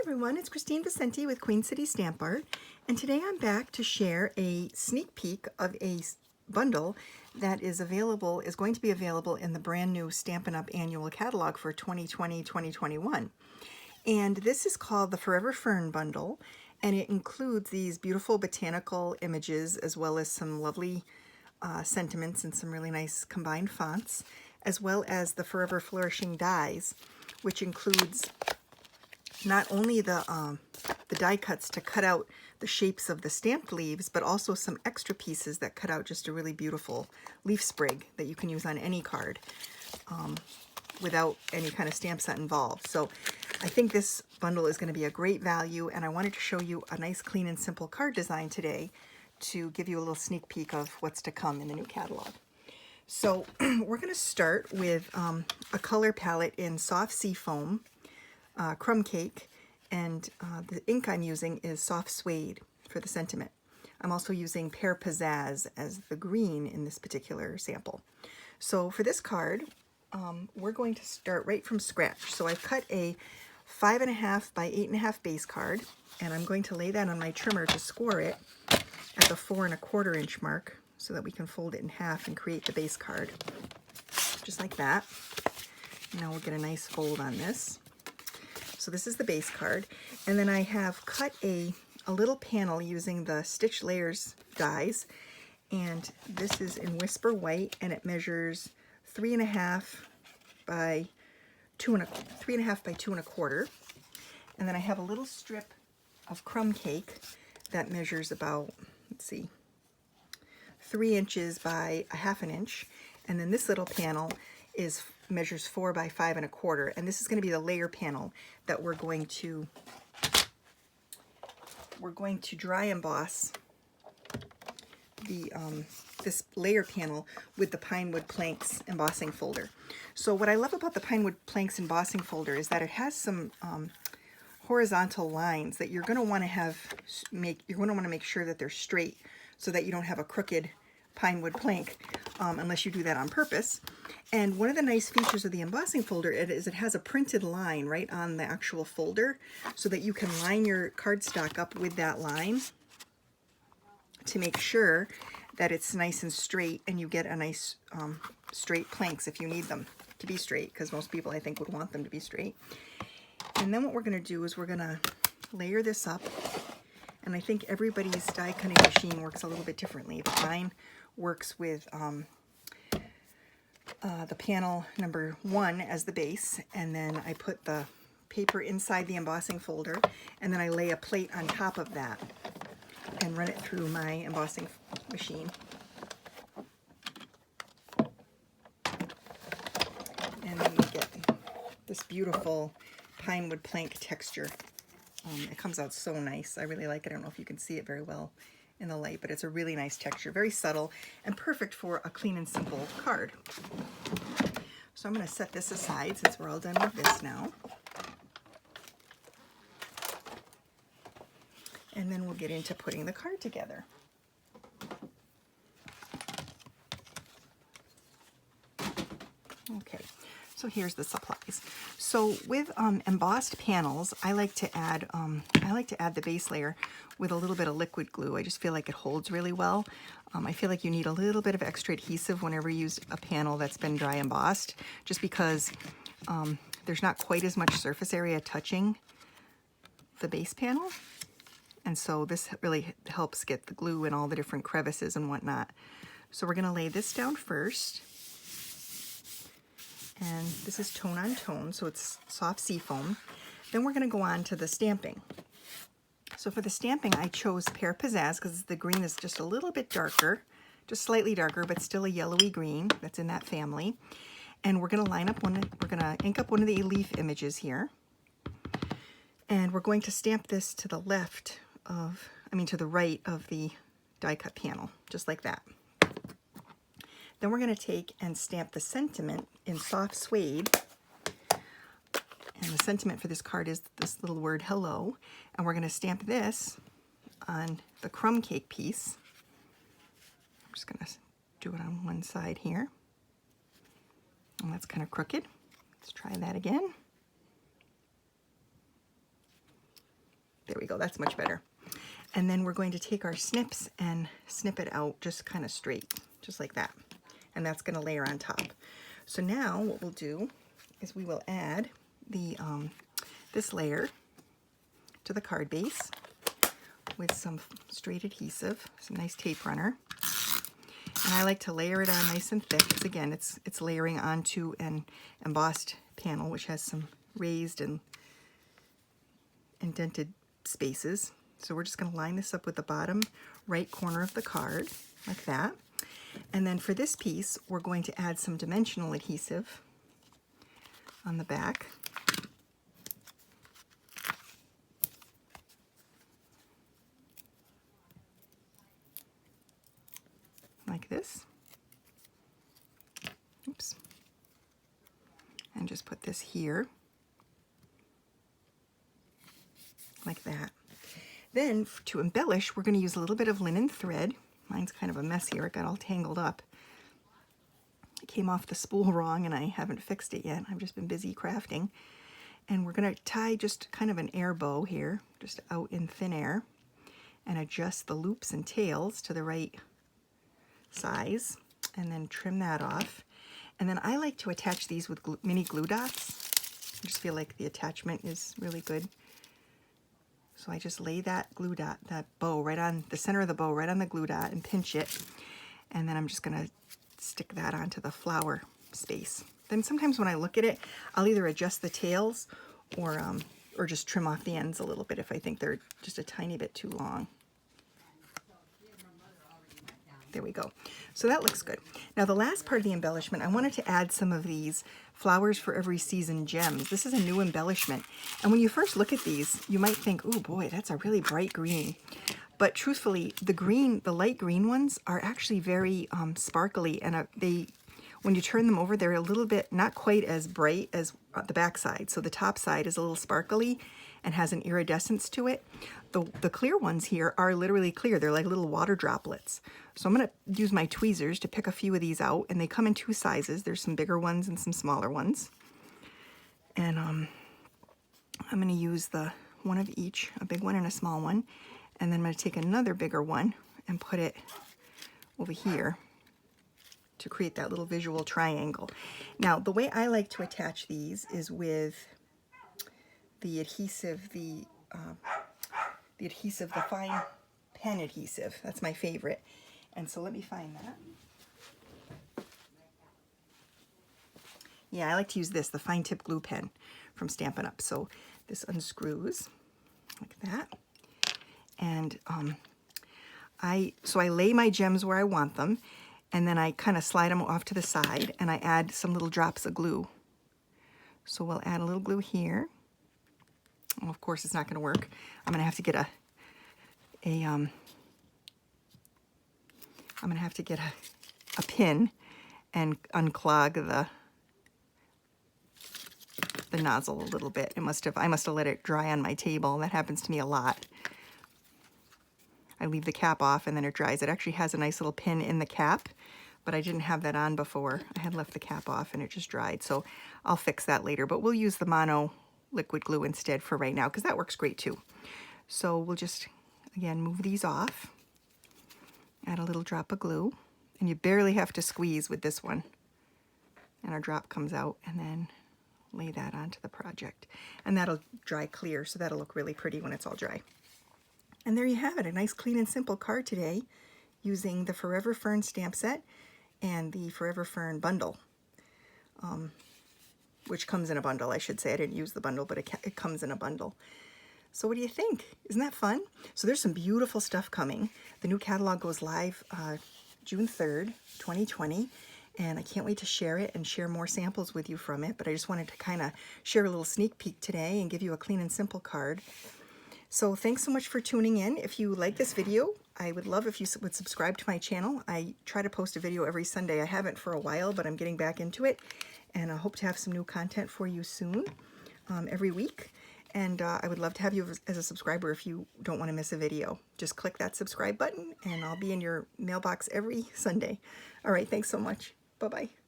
Everyone, it's Kristine Vicente with Queen City Stamp Art, and today I'm back to share a sneak peek of a bundle that is going to be available in the brand new Stampin' Up! Annual Catalog for 2020-2021. And this is called the Forever Fern bundle, and it includes these beautiful botanical images as well as some lovely sentiments and some really nice combined fonts, as well as the Forever Flourishing dies, which includes not only the die cuts to cut out the shapes of the stamped leaves, but also some extra pieces that cut out just a really beautiful leaf sprig that you can use on any card without any kind of stamp set involved. So I think this bundle is going to be a great value, and I wanted to show you a nice clean and simple card design today to give you a little sneak peek of what's to come in the new catalog. So we're going to start with a color palette in soft seafoam, crumb cake, and the ink I'm using is soft suede for the sentiment. I'm also using Pear Pizzazz as the green in this particular sample. So for this card, we're going to start right from scratch. So I've cut a 5.5 by 8.5 base card, and I'm going to lay that on my trimmer to score it at the 4¼ inch mark so that we can fold it in half and create the base card. Just like that. Now we'll get a nice fold on this. So this is the base card, and then I have cut a little panel using the Stitch Layers dies, and this is in Whisper White, and it measures 3.5 by 2¼ and then I have a little strip of crumb cake that measures about, let's see, 3 inches by 1/2 inch, and then this little panel measures 4 by 5¼ and this is going to be the layer panel that we're going to dry emboss the this layer panel with the Pinewood Planks embossing folder. So what I love about the Pinewood Planks embossing folder is that it has some horizontal lines that you're going to want to make sure that they're straight so that you don't have a crooked Pinewood plank unless you do that on purpose. And one of the nice features of the embossing folder is it has a printed line right on the actual folder so that you can line your cardstock up with that line to make sure that it's nice and straight, and you get a nice straight planks if you need them to be straight, because most people I think would want them to be straight. And then what we're going to do is we're going to layer this up, and I think everybody's die cutting machine works a little bit differently, but mine works with the panel number 1 as the base, and then I put the paper inside the embossing folder, and then I lay a plate on top of that and run it through my embossing machine. And then you get this beautiful Pinewood plank texture. It comes out so nice. I really like it. I don't know if you can see it very well in the light, but it's a really nice texture, very subtle, and perfect for a clean and simple card. So I'm going to set this aside since we're all done with this now. And then we'll get into putting the card together. Okay, so here's the supplies. So with embossed panels, I like to add the base layer with a little bit of liquid glue. I just feel like it holds really well. I feel like you need a little bit of extra adhesive whenever you use a panel that's been dry embossed, just because there's not quite as much surface area touching the base panel. And so this really helps get the glue in all the different crevices and whatnot. So we're going to lay this down first. And this is tone on tone, so it's soft seafoam. Then we're going to go on to the stamping. So for the stamping, I chose Pear Pizzazz because the green is just a little bit darker, just slightly darker, but still a yellowy green that's in that family. And we're going to ink up one of the leaf images here. And we're going to stamp this to the to the right of the die cut panel, just like that. Then we're going to take and stamp the sentiment in soft suede. And the sentiment for this card is this little word, hello. And we're going to stamp this on the crumb cake piece. I'm just going to do it on one side here. And that's kind of crooked. Let's try that again. There we go, that's much better. And then we're going to take our snips and snip it out just kind of straight, just like that. And that's going to layer on top. So now what we'll do is we will add the this layer to the card base with some straight adhesive, some nice tape runner. And I like to layer it on nice and thick, because again, it's layering onto an embossed panel, which has some raised and indented spaces. So we're just going to line this up with the bottom right corner of the card, like that. And then for this piece, we're going to add some dimensional adhesive on the back. Like this. Oops. And just put this here. Like that. Then to embellish, we're going to use a little bit of linen thread. Mine's kind of a mess here. It got all tangled up. It came off the spool wrong and I haven't fixed it yet. I've just been busy crafting. And we're going to tie just kind of an air bow here, just out in thin air, and adjust the loops and tails to the right size, and then trim that off. And then I like to attach these with mini glue dots. I just feel like the attachment is really good. So I just lay that glue dot, that bow right on the center of the bow, right on the glue dot, and pinch it. And then I'm just going to stick that onto the flower space. Then sometimes when I look at it, I'll either adjust the tails or just trim off the ends a little bit if I think they're just a tiny bit too long. There we go. So that looks good. Now the last part of the embellishment, I wanted to add some of these Flowers for Every Season gems. This is a new embellishment. And when you first look at these, you might think, oh boy, that's a really bright green. But truthfully, the light green ones are actually very sparkly, and when you turn them over, they're a little bit, not quite as bright as the back side. So the top side is a little sparkly and has an iridescence to it. The clear ones here are literally clear. They're like little water droplets. So I'm going to use my tweezers to pick a few of these out, and they come in two sizes. There's some bigger ones and some smaller ones. And I'm going to use the one of each, a big one and a small one. And then I'm going to take another bigger one and put it over here to create that little visual triangle. Now, the way I like to attach these is with the adhesive, the fine pen adhesive. That's my favorite. And so let me find that. Yeah, I like to use this, the fine tip glue pen from Stampin' Up. So this unscrews like that. And I lay my gems where I want them, and then I kind of slide them off to the side, and I add some little drops of glue. So we'll add a little glue here. Well, of course, it's not going to work. I'm going to have to get a pin and unclog the nozzle a little bit. I must have let it dry on my table. That happens to me a lot. I leave the cap off and then it dries. It actually has a nice little pin in the cap, but I didn't have that on before. I had left the cap off and it just dried. So I'll fix that later, but we'll use the mono liquid glue instead for right now, because that works great too. So we'll just, again, move these off, add a little drop of glue, and you barely have to squeeze with this one. And our drop comes out, and then lay that onto the project. And that'll dry clear, so that'll look really pretty when it's all dry. And there you have it, a nice clean and simple card today using the Forever Fern stamp set and the Forever Fern bundle, which comes in a bundle, I should say. I didn't use the bundle, but it comes in a bundle. So what do you think? Isn't that fun? So there's some beautiful stuff coming. The new catalog goes live June 3rd, 2020. And I can't wait to share it and share more samples with you from it. But I just wanted to kind of share a little sneak peek today and give you a clean and simple card. So thanks so much for tuning in. If you like this video, I would love if you would subscribe to my channel. I try to post a video every Sunday. I haven't for a while, but I'm getting back into it. And I hope to have some new content for you soon, every week. And I would love to have you as a subscriber if you don't want to miss a video. Just click that subscribe button and I'll be in your mailbox every Sunday. All right, thanks so much. Bye-bye.